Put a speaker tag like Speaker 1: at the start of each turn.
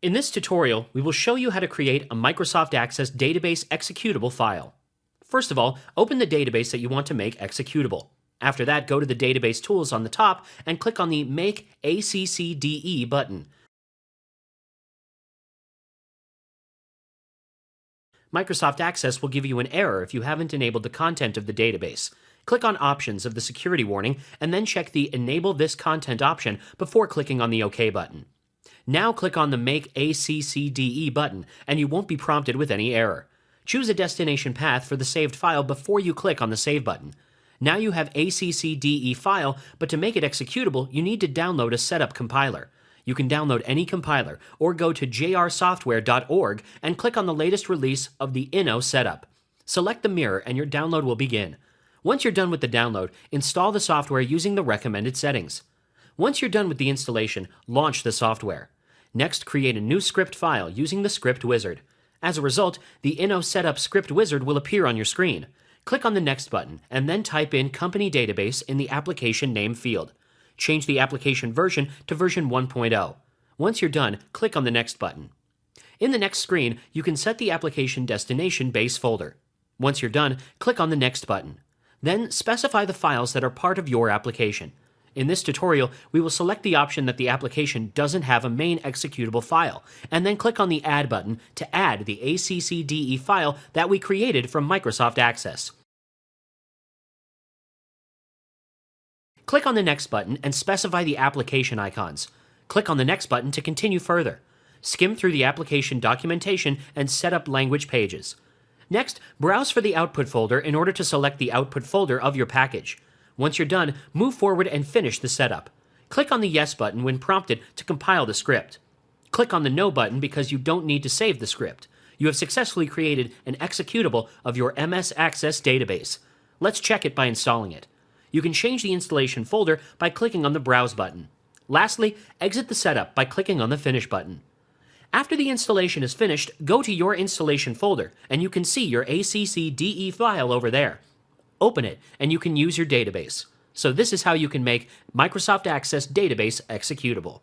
Speaker 1: In this tutorial, we will show you how to create a Microsoft Access database executable file. First of all, open the database that you want to make executable. After that, go to the database tools on the top and click on the Make ACCDE button. Microsoft Access will give you an error if you haven't enabled the content of the database. Click on Options of the security warning and then check the Enable this content option before clicking on the OK button. Now click on the Make ACCDE button and you won't be prompted with any error. Choose a destination path for the saved file before you click on the Save button. Now you have ACCDE file, but to make it executable, you need to download a setup compiler. You can download any compiler or go to jrsoftware.org and click on the latest release of the Inno setup. Select the mirror and your download will begin. Once you're done with the download, install the software using the recommended settings. Once you're done with the installation, launch the software. Next, create a new script file using the script wizard. As a result, the Inno Setup script wizard will appear on your screen. Click on the Next button and then type in Company Database in the application name field. Change the application version to version 1.0. Once you're done, click on the Next button. In the next screen, you can set the application destination base folder. Once you're done, click on the Next button. Then specify the files that are part of your application. In this tutorial, we will select the option that the application doesn't have a main executable file, and then click on the Add button to add the ACCDE file that we created from Microsoft Access. Click on the Next button and specify the application icons. Click on the Next button to continue further. Skim through the application documentation and set up language pages. Next, browse for the Output folder in order to select the output folder of your package. Once you're done, move forward and finish the setup. Click on the Yes button when prompted to compile the script. Click on the No button because you don't need to save the script. You have successfully created an executable of your MS Access database. Let's check it by installing it. You can change the installation folder by clicking on the Browse button. Lastly, exit the setup by clicking on the Finish button. After the installation is finished, go to your installation folder and you can see your ACCDE file over there. Open it and you can use your database. So this is how you can make Microsoft Access database executable.